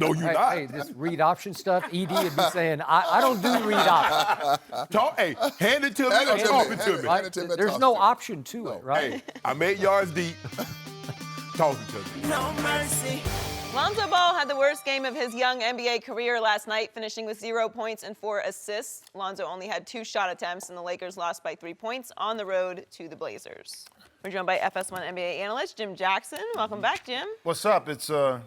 you're Hey, not. hey, this read option stuff, ED would be saying, I don't do read option. Hey, hand it to me Hand or it to talk me. it to me. Hand it to me. There's Talk no to me. option to it, right? Hey, I'm 8 yards deep. Talking to me. No mercy. Lonzo Ball had the worst game of his young NBA career last night, finishing with 0 points and 4 assists. Lonzo only had 2 shot attempts, and the Lakers lost by 3 points on the road to the Blazers. We're joined by FS1 NBA analyst Jim Jackson. Welcome back, Jim. What's up? It's been a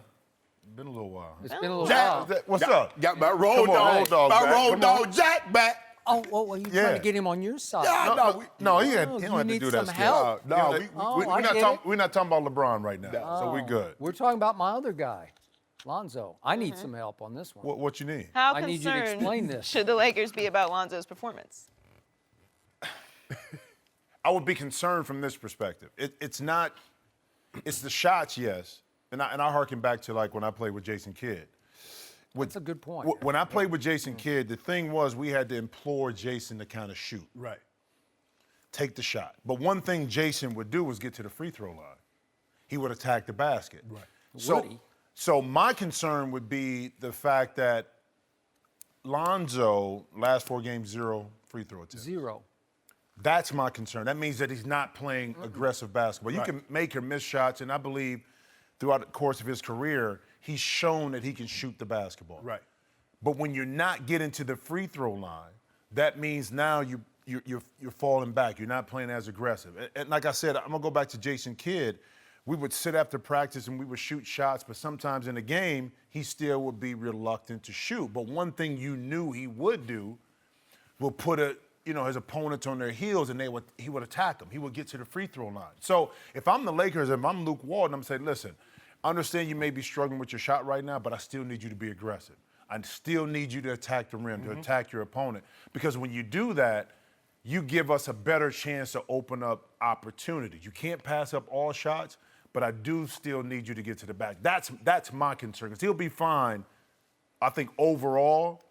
little while. It's been a little Jack, while. What's up? Got my road Come on, dog. road dog my back. road Come dog on. Jack back. Oh, well, you trying to get him on your side. No, he Oh, don't you have to need do that some stuff. help? No, We're not talking about LeBron right now, so we're good. We're talking about my other guy, Lonzo. I need some help on this one. What you need? How I need you to concerned explain this. should the Lakers be about Lonzo's performance? I would be concerned from this perspective. It's the shots, yes, and I harken back to like when I played with Jason Kidd. That's a good point. When I played with Jason Kidd, the thing was we had to implore Jason to kind of shoot. Right. Take the shot. But one thing Jason would do was get to the free throw line. He would attack the basket. Right. Would he? So my concern would be the fact that Lonzo, last 4 games, 0 free throw attempts. 0. That's my concern. That means that he's not playing aggressive basketball. You Right. can make or miss shots, and I believe throughout the course of his career, he's shown that he can shoot the basketball. Right. But when you're not getting to the free throw line, that means now you're falling back. You're not playing as aggressive. And like I said, I'm gonna go back to Jason Kidd. We would sit after practice and we would shoot shots, but sometimes in a game, he still would be reluctant to shoot. But one thing you knew he would do will put his opponents on their heels and he would attack them. He would get to the free throw line. So if I'm the Lakers, if I'm Luke Walton, I'm saying, listen, I understand you may be struggling with your shot right now, but I still need you to be aggressive. I still need you to attack the rim, to attack your opponent. Because when you do that, you give us a better chance to open up opportunities. You can't pass up all shots, but I do still need you to get to the back. That's my concern. Because he'll be fine, I think, overall,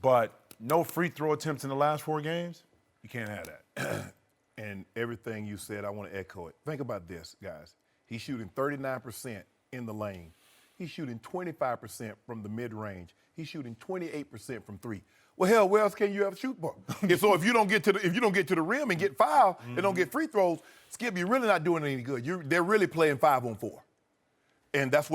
but no free throw attempts in the last 4 games, you can't have that. And everything you said, I want to echo it. Think about this, guys. He's shooting 39% in the lane. He's shooting 25% from the mid-range. He's shooting 28% from 3. Well, hell, where else can you ever shoot from? And so if you don't get to the rim and get fouled and don't get free throws, Skip, you're really not doing any good. They're really playing 5-on-4, and that's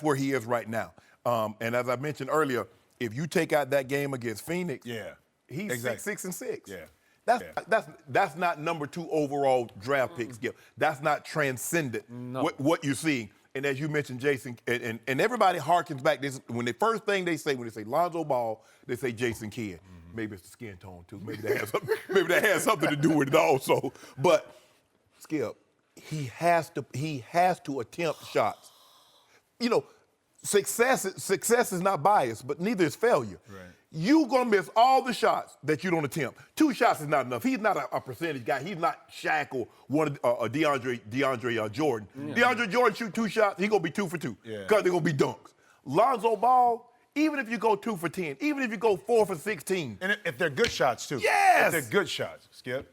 where he is right now. And as I mentioned earlier, if you take out that game against Phoenix, he's exactly. 6-6. Yeah. That's not number 2 overall draft pick, Skip. That's not transcendent. What you're seeing. And as you mentioned, Jason, and everybody harkens back. When the first thing they say when they say Lonzo Ball, they say Jason Kidd. Maybe it's the skin tone too. Maybe that has something to do with it also. But Skip, he has to attempt shots. Success is not biased, but neither is failure. Right. You're going to miss all the shots that you don't attempt. 2 shots is not enough. He's not a percentage guy. He's not Shaq or DeAndre Jordan. Yeah. DeAndre Jordan shoot 2 shots, he's going to be 2 for 2 because they're going to be dunks. Lonzo Ball, even if you go 2 for 10, even if you go 4 for 16. And if they're good shots, too. Yes! If they're good shots, Skip.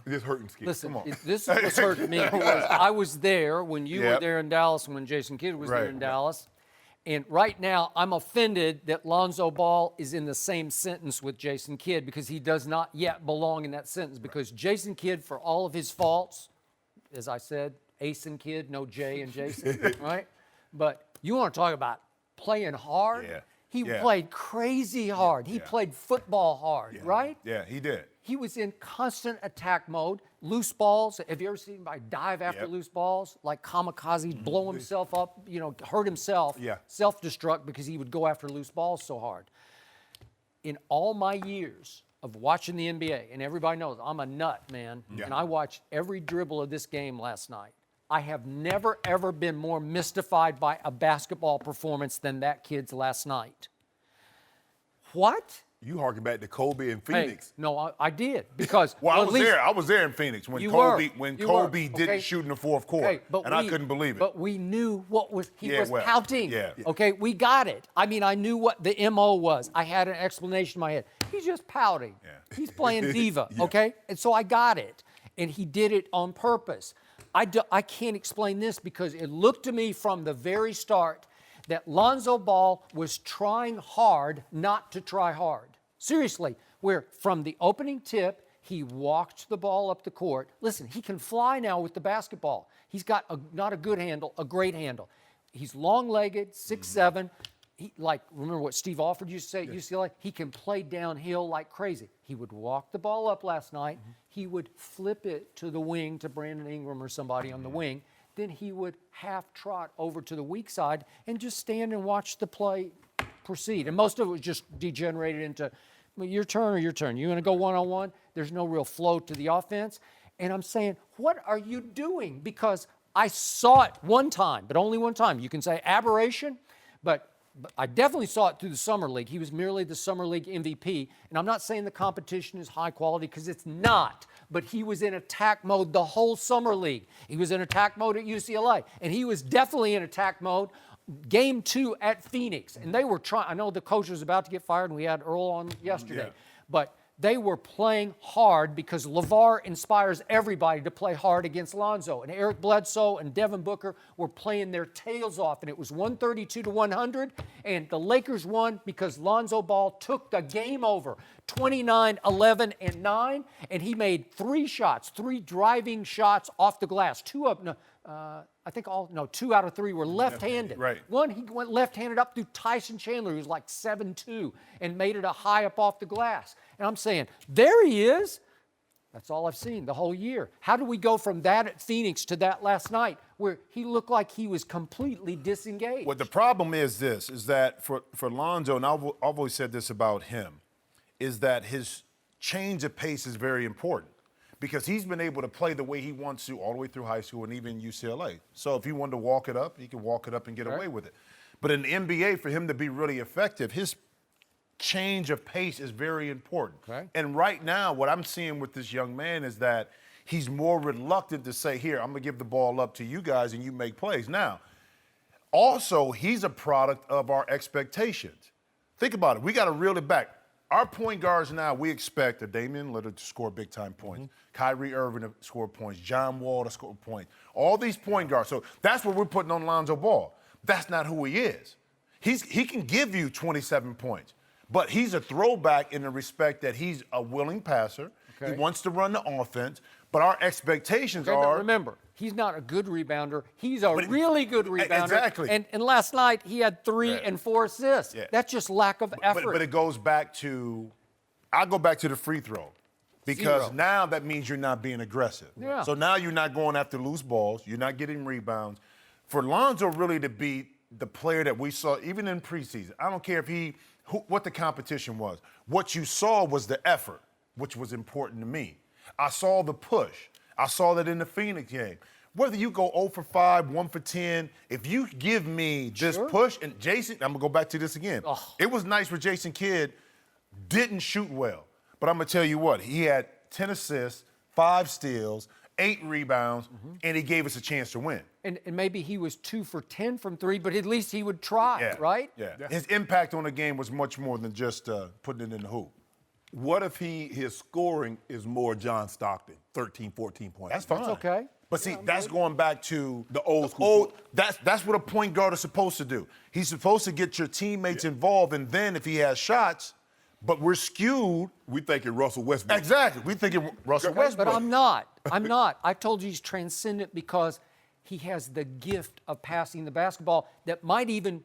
This hurting Skip. Listen, Come on. this is what's hurting me. I was there when you were Yep. there in Dallas and when Jason Kidd was there Right. in Dallas. And right now, I'm offended that Lonzo Ball is in the same sentence with Jason Kidd because he does not yet belong in that sentence. Because Jason Kidd, for all of his faults, as I said, Ace and Kidd, no J and Jason, right? But you want to talk about playing hard? Yeah. He played crazy hard. He played football hard, right? Yeah, he did. He was in constant attack mode. Loose balls. Have you ever seen anybody dive after loose balls? Like kamikaze, blow himself up, hurt himself, self-destruct because he would go after loose balls so hard. In all my years of watching the NBA, and everybody knows I'm a nut, man, and I watched every dribble of this game last night. I have never, ever been more mystified by a basketball performance than that kid's last night. What? You harken back to Kobe in Phoenix. Hey, no, I did because I was there. I was there in Phoenix when Kobe didn't shoot in the fourth quarter, I couldn't believe it. But we knew he was pouting. Yeah. Okay, we got it. I mean, I knew what the MO was. I had an explanation in my head. He's just pouting. Yeah. He's playing diva. Okay, and so I got it, and he did it on purpose. I can't explain this because it looked to me from the very start that Lonzo Ball was trying hard not to try hard. Seriously, where from the opening tip, he walked the ball up the court. Listen, he can fly now with the basketball. He's got not a good handle, a great handle. He's long-legged, 6'7". Remember what Steve Alford used to say at UCLA? He can play downhill like crazy. He would walk the ball up last night. He would flip it to the wing to Brandon Ingram or somebody on the wing. Then he would half trot over to the weak side and just stand and watch the play proceed. And most of it was just degenerated into, your turn or your turn. You're going to go one-on-one. There's no real flow to the offense. And I'm saying, what are you doing? Because I saw it one time, but only one time. You can say aberration, but I definitely saw it through the Summer League. He was merely the Summer League MVP. And I'm not saying the competition is high quality because it's not. But he was in attack mode the whole Summer League. He was in attack mode at UCLA. And he was definitely in attack mode Game 2 at Phoenix. And they were trying. I know the coach was about to get fired, and we had Earl on yesterday. But they were playing hard because LeVar inspires everybody to play hard against Lonzo. And Eric Bledsoe and Devin Booker were playing their tails off. And it was 132 to 100. And the Lakers won because Lonzo Ball took the game over. 29, 11, and 9. And he made 3 driving shots off the glass. 2 out of 3 were left-handed. Right. One, he went left-handed up through Tyson Chandler, who was like 7'2", and made it a high up off the glass. And I'm saying, there he is. That's all I've seen the whole year. How do we go from that at Phoenix to that last night where he looked like he was completely disengaged? Well, the problem is this, is that for Lonzo, and I've always said this about him, is that his change of pace is very important because he's been able to play the way he wants to all the way through high school and even UCLA. So if he wanted to walk it up, he can walk it up and get away with it. But in the NBA, for him to be really effective, his change of pace is very important. Okay. And right now, what I'm seeing with this young man is that he's more reluctant to say, here, I'm going to give the ball up to you guys and you make plays. Now, also, he's a product of our expectations. Think about it. We got to reel it back. Our point guards now, we expect a Damian Lillard to score big-time points, Kyrie Irving to score points, John Wall to score points, all these point guards. So that's what we're putting on Lonzo Ball. That's not who he is. He can give you 27 points, but he's a throwback in the respect that he's a willing passer. Okay. He wants to run the offense, but our expectations are... Remember, he's not a good rebounder. He's a really good rebounder. Exactly. And last night, he had 3 and 4 assists. Yeah. That's just lack of effort. But it goes back to... I'll go back to the free throw. Because now that means you're not being aggressive. Yeah. So now you're not going after loose balls. You're not getting rebounds. For Lonzo really to be the player that we saw, even in preseason, I don't care what the competition was. What you saw was the effort, which was important to me. I saw the push. I saw that in the Phoenix game. Whether you go 0 for 5, 1 for 10, if you give me this push, and Jason, I'm going to go back to this again. It was nice for Jason Kidd, didn't shoot well. But I'm going to tell you what, he had 10 assists, 5 steals, 8 rebounds, and he gave us a chance to win. And maybe he was 2 for 10 from 3, but at least he would try, right? Yeah. His impact on the game was much more than just putting it in the hoop. What if his scoring is more John Stockton, 13, 14 points? That's fine. That's okay. But see, that's going back to The old school. That's what a point guard is supposed to do. He's supposed to get your teammates involved, and then if he has shots, but we're skewed. We thinking Russell Westbrook. Exactly. We thinking Russell Westbrook. But I'm not. I'm not. I told you he's transcendent because he has the gift of passing the basketball that might even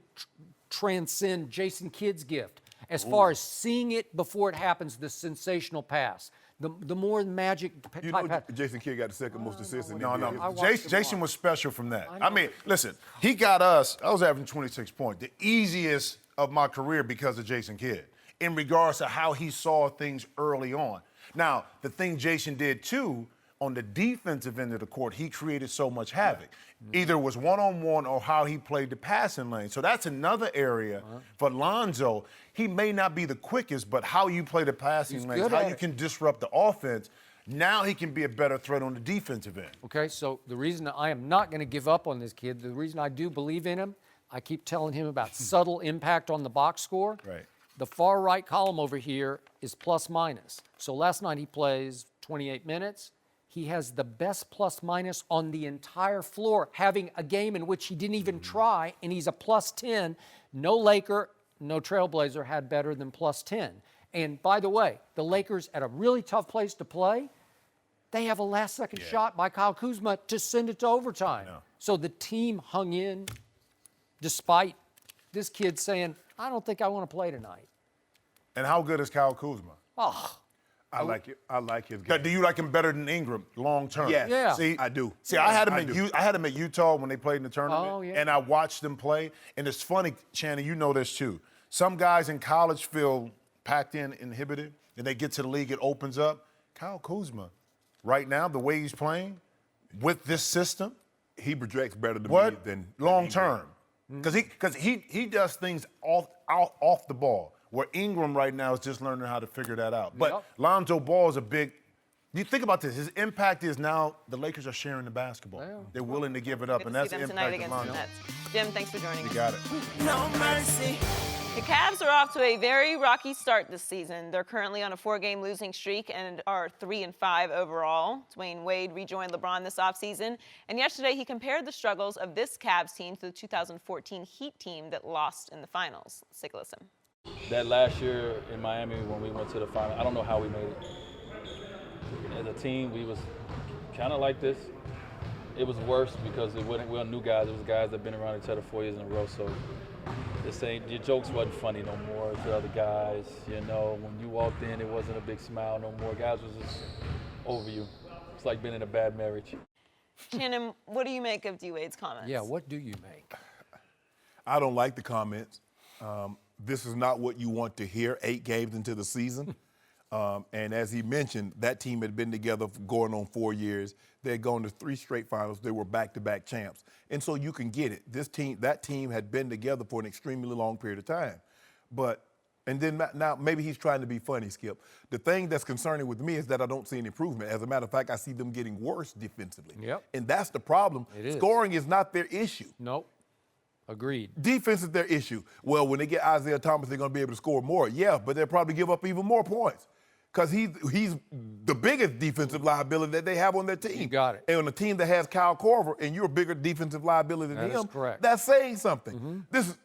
transcend Jason Kidd's gift as far as seeing it before it happens, the sensational pass. The more magic You type know, pass. Jason Kidd got the second most assists in the No, NBA. no. watched Jason him was special from that. I I know. mean, listen, he got us, I was averaging 26 points, the easiest of my career because of Jason Kidd, in regards to how he saw things early on. Now, the thing Jason did too, on the defensive end of the court, he created so much havoc. Either it was one-on-one or how he played the passing lane. So that's another area for Lonzo. He may not be the quickest, but how you play the passing lane, good how at you it. can disrupt the offense, now he can be a better threat on the defensive end. Okay, so the reason that I am not going to give up on this kid, the reason I do believe in him, I keep telling him about subtle impact on the box score. Right. The far right column over here is plus minus. So last night he plays 28 minutes. He has the best plus minus on the entire floor, having a game in which he didn't even try, and he's a plus 10. No Laker, no Trailblazer had better than plus 10. And by the way, the Lakers at a really tough place to play, they have a last-second shot by Kyle Kuzma to send it to overtime. So the team hung in despite this kid saying, I don't think I want to play tonight. And how good is Kyle Kuzma? Oh, I like it. I like his game. Do you like him better than Ingram long term? Yes, Yeah. See, I do. See, I had him I at do. I had him at Utah when they played in the tournament, Oh, yeah. and I watched them play. And it's funny, Shannon, you know this too. Some guys in college feel packed in, inhibited, and they get to the league, it opens up. Kyle Kuzma, right now, the way he's playing with this system, He projects better to me what than long Ingram. term? Because he does things off the ball. Where Ingram right now is just learning how to figure that out. But Yep. Lonzo Ball is a big. You think about this. His impact is now the Lakers are sharing the basketball. Yeah. They're willing to give it up, Good and to that's see the them tonight impact of against the Lonzo. Nets. Jim, thanks for joining You us. got it. No mercy. The Cavs are off to a very rocky start this season. They're currently on a 4-game losing streak and are 3-5 overall. Dwayne Wade rejoined LeBron this offseason, and yesterday he compared the struggles of this Cavs team to the 2014 Heat team that lost in the finals. Let's take a listen. That last year in Miami when we went to the final, I don't know how we made it. As a team, we was kind of like this. It was worse because we were new guys. It was guys that been around each other 4 years in a row. So your jokes wasn't funny no more to other guys. You know, when you walked in, it wasn't a big smile no more. Guys was just over you. It's like being in a bad marriage. Shannon, what do you make of D. Wade's comments? yeah, what do you make? I don't like the comments. This is not what you want to hear 8 games into the season. And as he mentioned, that team had been together for going on 4 years. They had gone to 3 straight finals. They were back-to-back champs. And so you can get it. That team had been together for an extremely long period of time. And then now maybe he's trying to be funny, Skip. The thing that's concerning with me is that I don't see an improvement. As a matter of fact, I see them getting worse defensively. Yep. And that's the problem. It is. Scoring is not their issue. Nope. Agreed. Defense is their issue. Well, when they get Isaiah Thomas, they're going to be able to score more. Yeah, but they'll probably give up even more points because he's the biggest defensive liability that they have on their team. You got it. And on a team that has Kyle Korver and you're a bigger defensive liability than That is him, correct. that's saying something. This is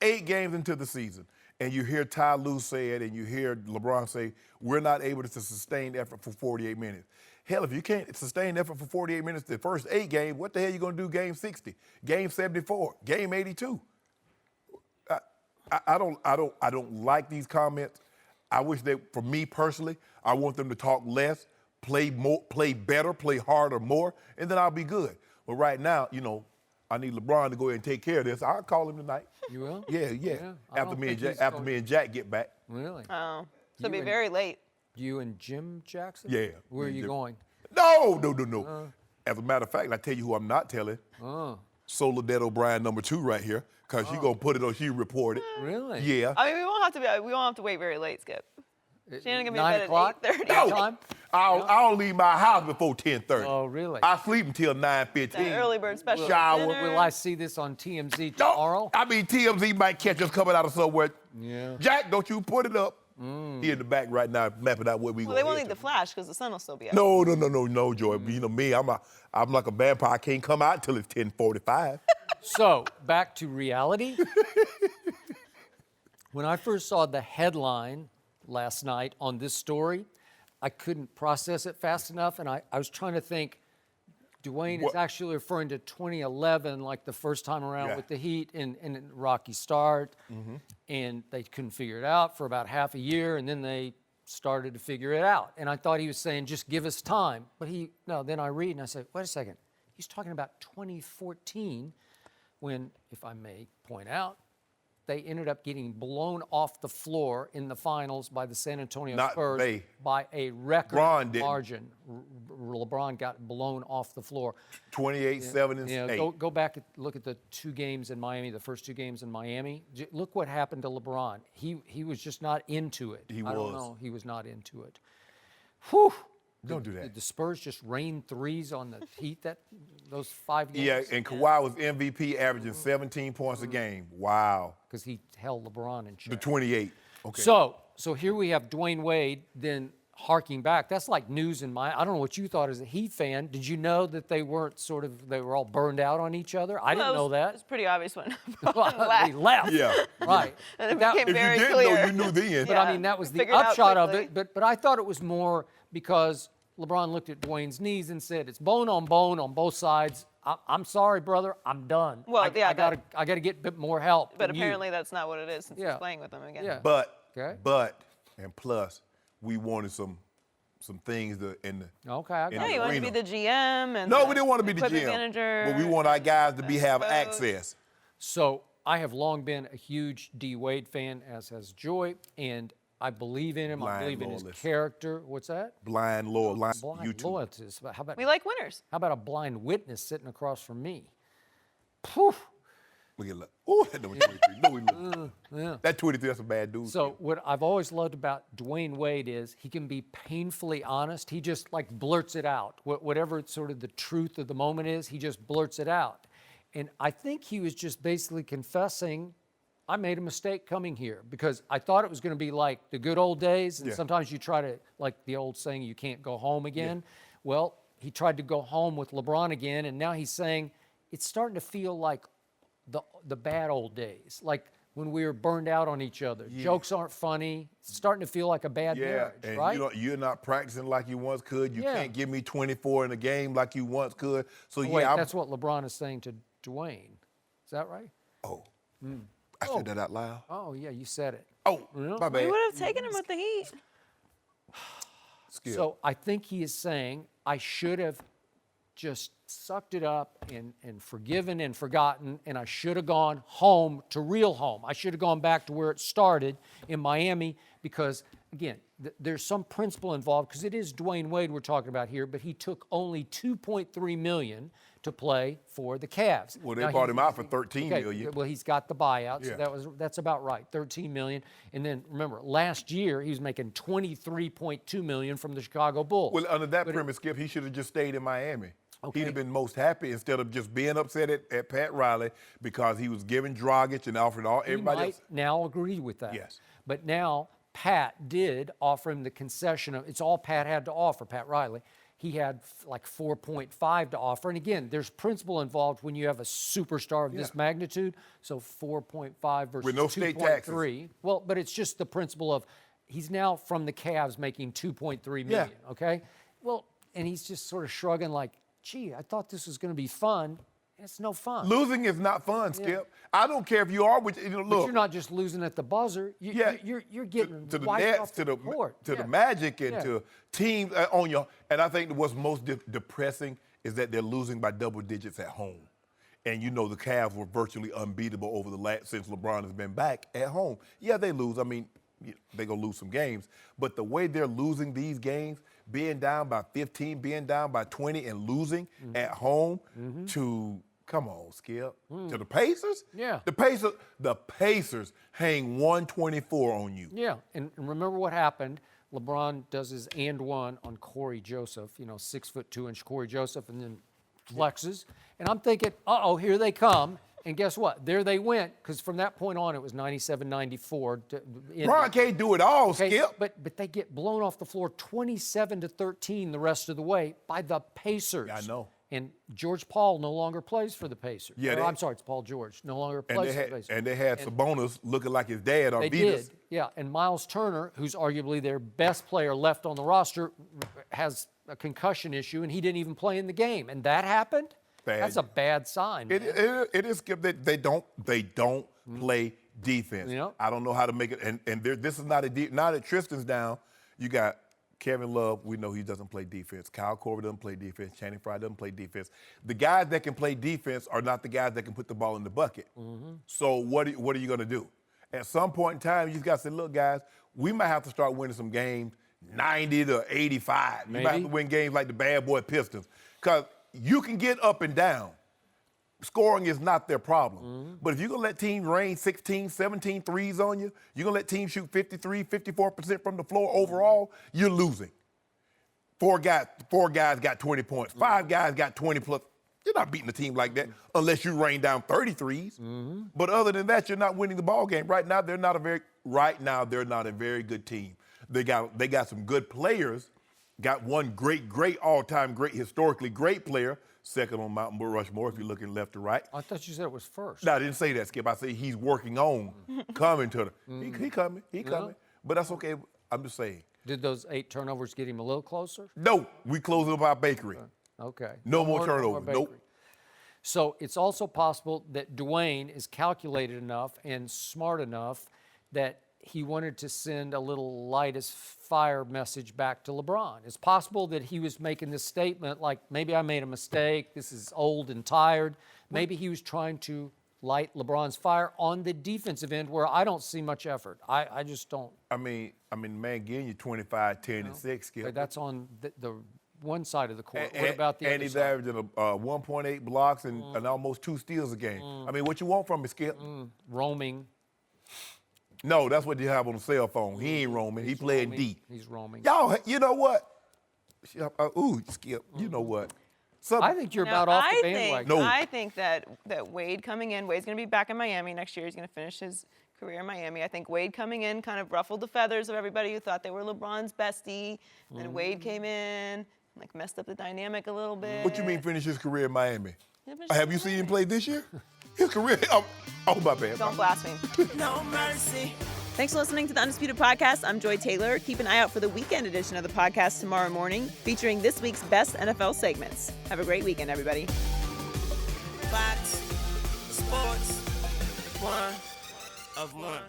8 games into the season, and you hear Ty Lue say it, and you hear LeBron say, we're not able to sustain effort for 48 minutes. Hell, if you can't sustain effort for 48 minutes the first 8 games, what the hell are you going to do game 60, game 74, game 82? I don't like these comments. I wish for me personally, I want them to talk less, play more, play better, play harder, more, and then I'll be good. But right now, I need LeBron to go ahead and take care of this. I'll call him tonight. You will? Yeah. I After don't me and think Jack, he's Jack get back. Really? Oh, so it'll be and- very late. You and Jim Jackson? Yeah. Where are Me and you Jim. going? No. As a matter of fact, I tell you who I'm not telling. Soledad O'Brien #2 right here, because she gonna put it on. She reported. Really? Yeah. I mean, we won't have to wait very late, Skip. Shannon gonna be in 9 bed o'clock? at 8:30. That time? I don't leave my house before 10:30. Oh, really? I sleep until 9:15. That early bird special. Shower. dinner. Will I see this on TMZ No, tomorrow? I mean, TMZ might catch us coming out of somewhere. Yeah. Jack, don't you put it up. He in the back right now mapping out what we Well, going they won't to. need the flash because the sun will still be out. No, Joy. You know me, I'm like a vampire. I can't come out till it's 10:45. So, back to reality. When I first saw the headline last night on this story, I couldn't process it fast enough, and I was trying to think, Dwayne is actually referring to 2011, like the first time around with the Heat and a rocky start, and they couldn't figure it out for about half a year, and then they started to figure it out. And I thought he was saying, just give us time. But then I read and I say, wait a second. He's talking about 2014 when, if I may point out, they ended up getting blown off the floor in the finals by the San Antonio Spurs by a record margin. LeBron got blown off the floor. 28, 7, and 8. Go back and look at the 2 games in Miami, the first 2 games in Miami. Look what happened to LeBron. He was just not into it. I don't know. He was not into it. Whew. Don't do that. Did the Spurs just rain threes on the Heat those 5 games? Yeah, and Kawhi was MVP, averaging 17 points a game. Wow. Because he held LeBron in check. The 28. Okay. So here we have Dwayne Wade, then harking back. That's like news in I don't know what you thought as a Heat fan. Did you know that they were all burned out on each other? I didn't know that. It's pretty obvious when They left. Yeah. Right. And it That- became If very you didn't clear. know, you knew then. But I mean, that was the Figured it out upshot of quickly. it. But I thought it was more because LeBron looked at Dwayne's knees and said, "It's bone on both sides. I'm sorry, brother. I'm done. Well, I gotta get a bit more help." But than you." apparently that's not what it is since Yeah. he's playing with them again. Yeah. But, and plus, we wanted some things in the Okay, I got in Yeah, the you wanted to be arena. the GM and No, we didn't want to be the equipment GM. manager. But we want our guys to have coach. access. So I have long been a huge D. Wade fan, as has Joy, and I believe in him. I Blind believe in his loyalist. character. What's that? Blind loyal, Blind YouTube. loyalty. How We like winners. about a blind witness sitting across from me? Phew. Look at that. Oh, that number 23. No, we look. That 23, that's a bad dude. So what I've always loved about Dwayne Wade is he can be painfully honest. He just like blurts it out. Whatever sort of the truth of the moment is, he just blurts it out. And I think he was just basically confessing, I made a mistake coming here because I thought it was going to be like the good old days. And sometimes you try to, like the old saying, you can't go home again. Well, he tried to go home with LeBron again. And now he's saying it's starting to feel like the bad old days, like when we were burned out on each other. Jokes aren't funny. It's starting to feel like a bad marriage, and right? you're not practicing like you once could. You can't give me 24 in a game like you once could. So Wait, I'm, that's what LeBron is saying to Dwayne. Is that right? I said that out loud. Oh, yeah, you said it. Oh, my We bad. would have taken him with the Heat. Skip. So I think he is saying I should have just sucked it up and forgiven and forgotten, and I should have gone home to real home. I should have gone back to where it started in Miami because, again, there's some principle involved because it is Dwayne Wade we're talking about here, but he took only $2.3 million to play for the Cavs. Well, they Now, bought him out for $13 million. Well, he's got the buyout, Yeah. so that's about right, $13 million. And then remember, last year he was making $23.2 million from the Chicago Bulls. Well, under that premise, Skip, he should have just stayed in Miami. Okay. He'd have been most happy instead of just being upset at Pat Riley because he was giving Dragic and offering everybody might else. now agree with that. Yes. But now Pat did offer him the concession of, it's all Pat had to offer, Pat Riley. He had like 4.5 to offer. And again, there's principle involved when you have a superstar of this magnitude. So 4.5 versus With no state taxes. 2.3. Well, but it's just the principle of he's now from the Cavs making 2.3 million, okay? Well, and he's just sort of shrugging like, gee, I thought this was going to be fun. It's no fun. Losing is not fun, Skip. I don't care if you are, look. But you're not just losing at the buzzer. You're getting to the wiped Nets, off to the court. the Magic, and to teams on your. And I think what's most depressing is that they're losing by double digits at home. And you know the Cavs were virtually unbeatable over the last since LeBron has been back at home. Yeah, they lose. I mean, they're gonna lose some games, but the way they're losing these games, being down by 15, being down by 20, and losing at home to. Come on, Skip. To the Pacers? Yeah. The Pacers hang 124 on you. Yeah, and remember what happened. LeBron does his and one on Corey Joseph, 6'2" Corey Joseph, and then flexes. And I'm thinking, here they come. And guess what? There they went, because from that point on, it was 97-94. Bron can't do it all, Okay, Skip. but they get blown off the floor 27-13 the rest of the way by the Pacers. Yeah, I know. And George Paul no longer plays for the Pacers. Yeah, I'm sorry, it's Paul George. No longer And plays they, for the Pacers. and they had Sabonis looking like his dad on They Venus. did, yeah. And Miles Turner, who's arguably their best player left on the roster, has a concussion issue, and he didn't even play in the game. And that happened? Bad. That's a bad sign. It is, Skip. They don't play defense. Yeah. I don't know how to make it. And this is not now that Tristan's down, you got Kevin Love. We know he doesn't play defense. Kyle Korver doesn't play defense. Channing Frye doesn't play defense. The guys that can play defense are not the guys that can put the ball in the bucket. So what are you going to do? At some point in time, you got to say, look, guys, we might have to start winning some games 90-85. Maybe. You might have to win games like the bad boy Pistons. Because you can get up and down. Scoring is not their problem. But if you're going to let teams rain 16, 17 threes on you, you're going to let teams shoot 53, 54% from the floor overall, you're losing. Four guys got 20 points. 5 guys got 20 plus. You're not beating a team like that unless you rain down 30 threes. But other than that, you're not winning the ball game. Right now, they're not a very good team. They got some good players. Got one great all-time great, historically great player, second on Mount Rushmore if you're looking left to right. I thought you said it was first. No, I didn't say that, Skip. I said he's working on coming to the. He coming. But that's okay. I'm just saying. Did those 8 turnovers get him a little closer? No, we closing up our bakery. Okay. No more turnovers. bakery. Nope. So it's also possible that Dwayne is calculated enough and smart enough that he wanted to send a little light as fire message back to LeBron. It's possible that he was making this statement like, maybe I made a mistake, this is old and tired. Maybe he was trying to light LeBron's fire on the defensive end where I don't see much effort. I just don't. I mean, man, getting you 25, 10, and 6, Skip. But that's on the one side of the court. And, What about the and other he's side? averaging 1.8 blocks and almost 2 steals a game. I mean, what you want from him, Skip? Roaming. No, that's what you have on the cell phone. He ain't roaming. He playing D. He's roaming. Y'all, you know what? Skip, you know what? I think you're about off the bandwagon. No. I think that Wade coming in, Wade's going to be back in Miami next year. He's going to finish his career in Miami. I think Wade coming in kind of ruffled the feathers of everybody who thought they were LeBron's bestie. And Wade came in, like messed up the dynamic a little bit. What you mean finish his career in Miami? Yeah, but Have you seen him play this year? His career, oh my bad. Don't blaspheme. No mercy. Thanks for listening to the Undisputed Podcast. I'm Joy Taylor. Keep an eye out for the weekend edition of the podcast tomorrow morning, featuring this week's best NFL segments. Have a great weekend, everybody. Fox Sports 1 of 1.